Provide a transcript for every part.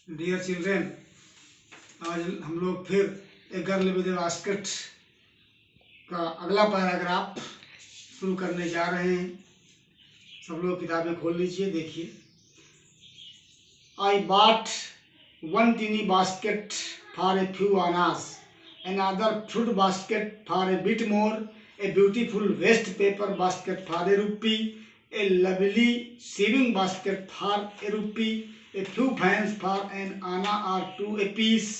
Dear children, आज हम लोग फिर a girl with A basket का अगला पैराग्राफ शुरू करने जा रहे हैं। सब लोग किताबें खोल लीजिए, देखिए। I bought one tiny basket for a few annas, another fruit basket for a bit more, a beautiful waste paper basket for a rupee, a lovely sewing basket for a rupee, a few fans for an anna or two apiece।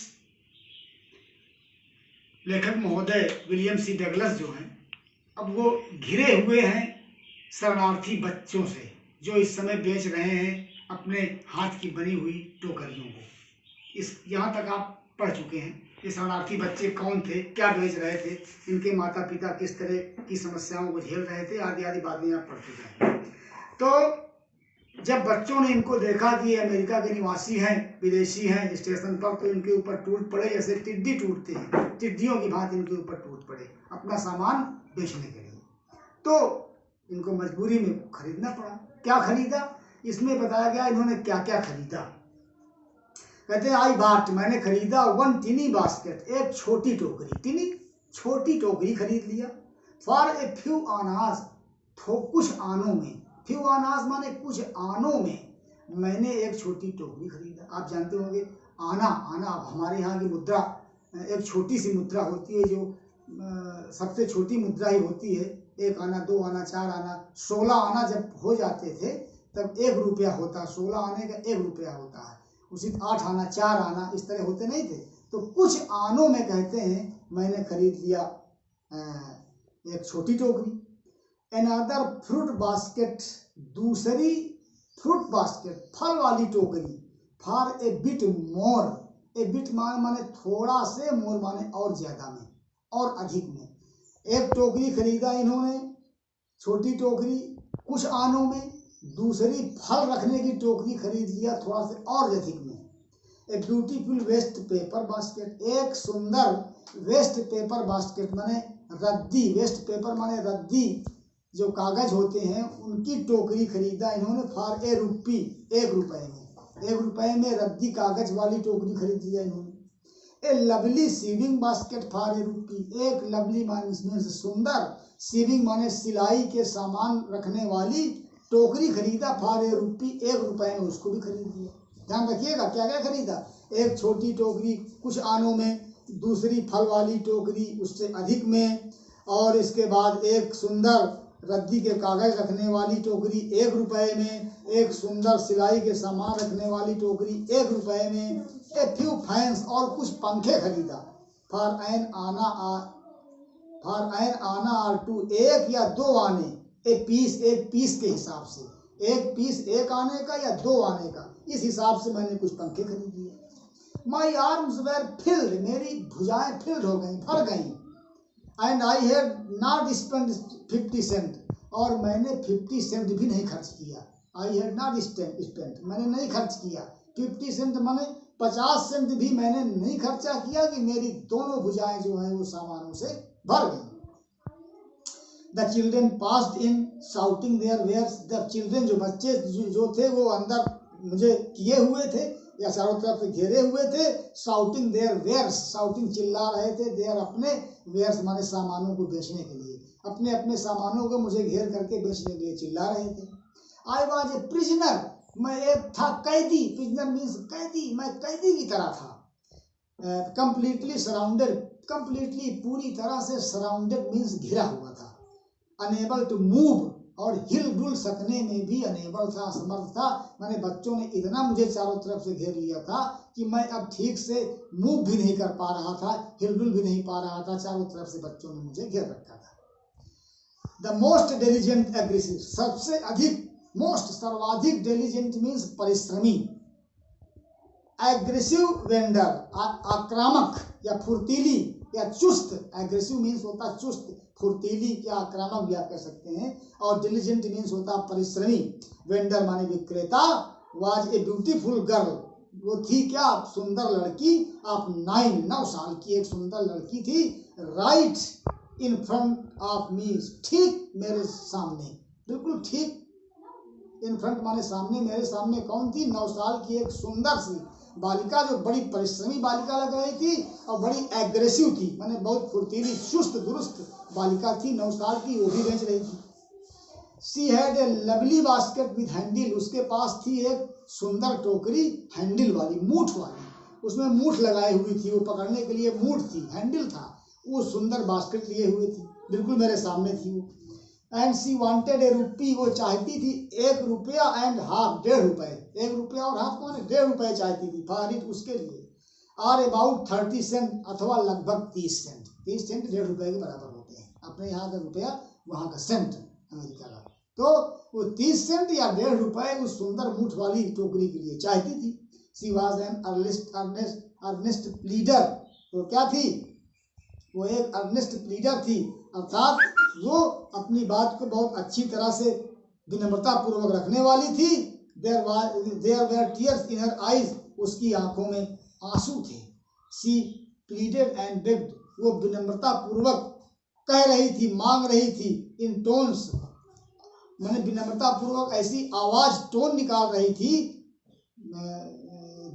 लेखक महोदय William C Douglas जो हैं, अब वो घिरे हुए हैं शरणार्थी बच्चों से, जो इस समय बेच रहे हैं अपने हाथ की बनी हुई टोकरियों को। इस यहाँ तक आप पढ़ चुके हैं। ये शरणार्थी बच्चे कौन थे, क्या बेच रहे थे, इनके माता पिता किस तरह की समस्याओं को झेल रहे थे, आदि आदि बातें आप पढ़ते जाएंगे। तो जब बच्चों ने इनको देखा कि ये अमेरिका के निवासी हैं, विदेशी हैं स्टेशन पर, तो इनके ऊपर टूट पड़े, जैसे टिड्डी टूटते हैं, टिड्डियों की भांति इनके ऊपर टूट पड़े अपना सामान बेचने के लिए। तो इनको मजबूरी में खरीदना पड़ा। क्या खरीदा, इसमें बताया गया इन्होंने क्या क्या खरीदा। कहते हैं आई बाट, मैंने खरीदा वन टिनी बास्केट, एक छोटी टोकरी, टिनी छोटी टोकरी खरीद लिया। फॉर ए फ्यू आनास, कुछ आनों में, फ्यू आनास माने कुछ आनों में मैंने एक छोटी टोकरी खरीदा। आप जानते होंगे आना, आना हमारे यहाँ की मुद्रा, एक छोटी सी मुद्रा होती है जो सबसे छोटी मुद्रा ही होती है। 1 आना, 2 आना, 4 आना, 16 आना जब हो जाते थे तब 1 रुपया होता, 16 आने का 1 रुपया होता है। उसी 8 आना, 4 आना, इस तरह होते नहीं थे। तो कुछ आनों में कहते हैं मैंने खरीद लिया एक छोटी टोकरी। अनदर फ्रूट बास्केट, दूसरी फ्रूट बास्केट, फल वाली टोकरी। For a bit more, A bit माने थोड़ा से, मोर माने और ज्यादा में, और अधिक में। एक टोकरी खरीदा इन्होंने, छोटी टोकरी, कुछ आनों में। दूसरी फल रखने की टोकरी खरीद लिया, थोड़ा से और अधिक में। A beautiful waste paper basket, एक सुंदर वेस्ट पेपर बास्केट माने रद्दी, वेस्ट पेपर माने रद्दी जो कागज होते हैं, उनकी टोकरी खरीदा इन्होंने। फॉर ए रुपी, 1 रुपये में, 1 रुपये में रद्दी कागज वाली टोकरी खरीद लिया इन्होंने। A lovely sewing basket for a rupee, एक लवली माने सुंदर, सीविंग माने सिलाई के सामान रखने वाली टोकरी खरीदा। फॉर ए रुपी, 1 रुपये में उसको भी खरीद लिया। ध्यान रखिएगा क्या क्या खरीदा, एक छोटी टोकरी कुछ आनों में, दूसरी फल वाली टोकरी उससे अधिक में, और इसके बाद एक सुंदर रद्दी के कागज रखने वाली टोकरी 1 रुपये में, एक सुंदर सिलाई के सामान रखने वाली टोकरी 1 रुपये में। ए फ्यू फैंस, और कुछ पंखे खरीदा। फॉर एन आना और टू, 1 या 2 आने, एक पीस के हिसाब से, 1 पीस 1 आने का या 2 आने का, इस हिसाब से मैंने कुछ पंखे खरीद लिए। माई आर्म्स वेर फिल्ड, मेरी भुजाएं फिल्ड हो गई, भर गई। And I have not spend 50 cent, और मैंने 50 सेंट भी नहीं खर्च किया। आई हैव नॉट स्पेंड, मैंने नहीं खर्च किया। 50 सेंट माने 50 सेंट भी मैंने नहीं खर्चा किया कि मेरी दोनों भुजाएं जो हैं वो सामानों से भर गई। The children passed in shouting their wares, the children जो बच्चे जो थे वो अंदर मुझे किए हुए थे या चारों तरफ से घेरे हुए थे। shouting their wares, shouting चिल्ला रहे थे, their अपने, wares माने सामानों को बेचने के लिए, अपने अपने सामानों को मुझे घेर करके बेचने के लिए चिल्ला रहे थे। I was a prisoner, मैं एक था कैदी, prisoner means कैदी, मैं कैदी की तरह था। completely surrounded, completely पूरी तरह से, surrounded means घिरा हुआ था। अनेबल टू मूव, और हिल डुल सकने में भी अनेबल था, असमर्थ था। मैंने बच्चों ने इतना मुझे चारों तरफ से घेर लिया था कि मैं अब ठीक से मूव भी नहीं कर पा रहा था, हिल डुल भी नहीं पा रहा था, चारों तरफ से बच्चों ने मुझे घेर रखा था। द मोस्ट डिलिजेंट एग्रेसिव, सबसे अधिक, मोस्ट सर्वाधिक, डिलिजेंट मीन्स परिश्रमी। एग्रेसिव वेंडर, आक्रामक या फुर्तीली या चुस्त, एग्रेसिव मीन्स होता चुस्त, फुर्तीली या आक्रामक भी आप कह सकते हैं, और डिलिजेंट मीन्स होता परिश्रमी। वेंडर माने विक्रेता। वाज ए ब्यूटीफुल गर्ल, वो थी क्या, सुंदर लड़की। ऑफ 9 साल की एक सुंदर लड़की थी। Right in front of me, ठीक मेरे सामने, बिल्कुल ठीक इन फ्रंट माने सामने, मेरे सामने कौन थी? 9 साल की एक सुंदर सी बालिका, जो बड़ी परिश्रमी बालिका लग रही थी और बड़ी एग्रेसिव थी, माने बहुत फुर्तीली, चुस्त दुरुस्त बालिका थी, 9 साल की, वो भी बेच रही थी। She had a lovely basket with handle, उसके पास थी एक सुंदर टोकरी हैंडल वाली, मूठ वाली, उसमें मूठ लगाई हुई थी, वो पकड़ने के लिए मूठ थी, हैंडल था, वो सुंदर बास्केट लिए हुए थी, बिल्कुल मेरे सामने थी वो। एंड सी वांटेड ए रुपी, वो चाहती थी 1 रुपया एंड हाफ, 1.5 रुपए, 1 रुपया और हाफ माने 1.5 रुपये चाहती थी, फॉर इट, उसके लिए। और अबाउट 30 सेंट, अथवा लगभग 30 सेंट, 30 सेंट 1.5 रुपये के बराबर होते हैं, अपने यहाँ का रुपया वहाँ का सेंट, अमेरिका का। तो वो 30 सेंट या 1.5 रुपये उस सुंदर मूठ वाली टोकरी के लिए चाहती थी। सी वॉज एन अर्नेस्ट प्लीडर, वो क्या थी? वो एक अर्नेस्ट प्लीडर थी, अर्थात वो अपनी बात को बहुत अच्छी तरह से विनम्रता पूर्वक रखने वाली थी। There were tears in her eyes, उसकी आंखों में आंसू थे। सी प्लीडेड एंड बेग्ड, वो विनम्रता पूर्वक कह रही थी, मांग रही थी, इन टोन्स, मैंने विनम्रता पूर्वक ऐसी आवाज, टोन निकाल रही थी,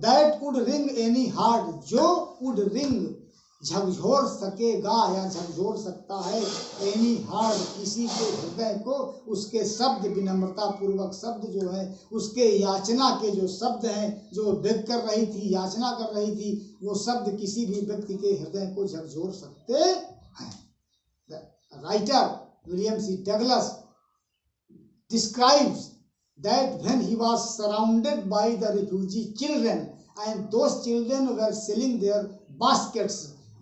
that would ring any heart, जो वुड रिंग, झकझोर सकेगा या झकझोर सकता है, एनी हार्ट, किसी के हृदय को, उसके शब्द, विनम्रता पूर्वक शब्द जो है, उसके याचना के जो शब्द हैं, जो बेग कर रही थी, याचना कर रही थी, वो शब्द किसी भी व्यक्ति के हृदय को झकझोर सकते हैं। Writer William C Douglas describes that when he was surrounded by the refugee children and those children were selling their baskets,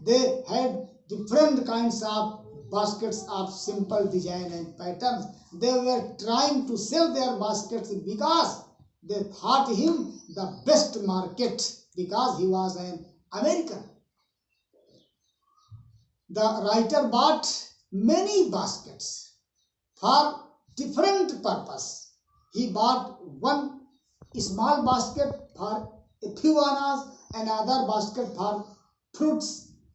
they had different kinds of baskets of simple design and patterns. They were trying to sell their baskets because they thought him the best market, because he was an American. The writer bought many baskets for different purpose. He bought one small basket for a few annas, another basket for fruits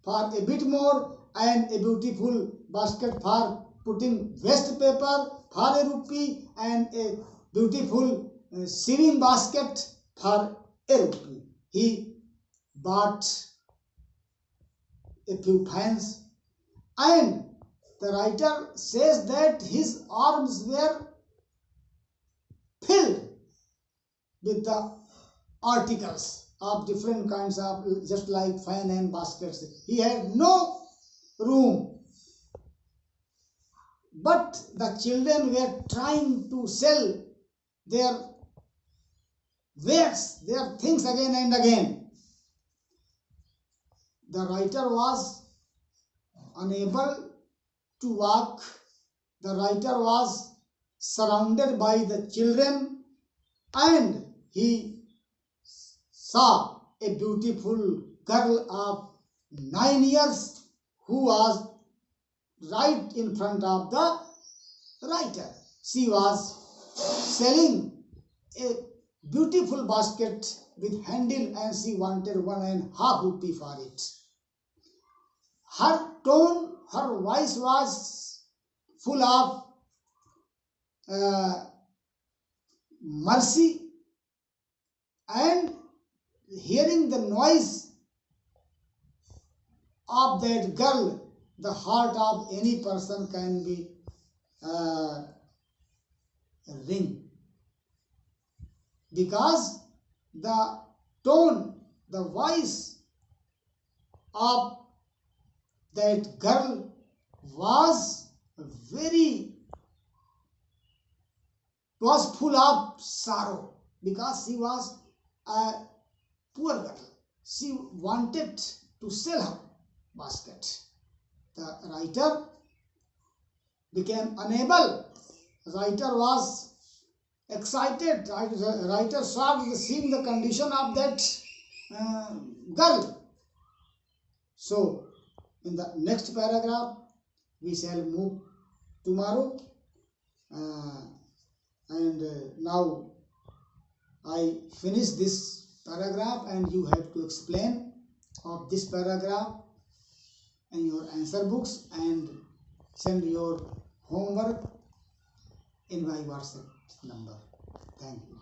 for a bit more, and a beautiful basket for putting waste paper for a rupee, and a beautiful sewing basket for a rupee. He bought a few fans, and the writer says that his arms were filled with the articles of different kinds of, just like fan and baskets. He had no room, but the children were trying to sell their wares, their things again and again. The writer was unable to walk. The writer was surrounded by the children, and he saw a beautiful girl of 9 years who was right in front of the writer. She was selling a beautiful basket with handle, and she wanted 1.5 rupee for it. Her tone, her voice was full of mercy, and hearing the noise of that girl, the heart of any person can be ring, because the tone, the voice of that girl was full of sorrow, because she was a poor girl. She wanted to sell her basket. The writer became unable. The writer was excited. The writer saw seeing the condition of that girl. So in the next paragraph we shall move tomorrow, and now I finish this paragraph, and you have to explain of this paragraph in your answer books and send your homework in my WhatsApp number. Thank you.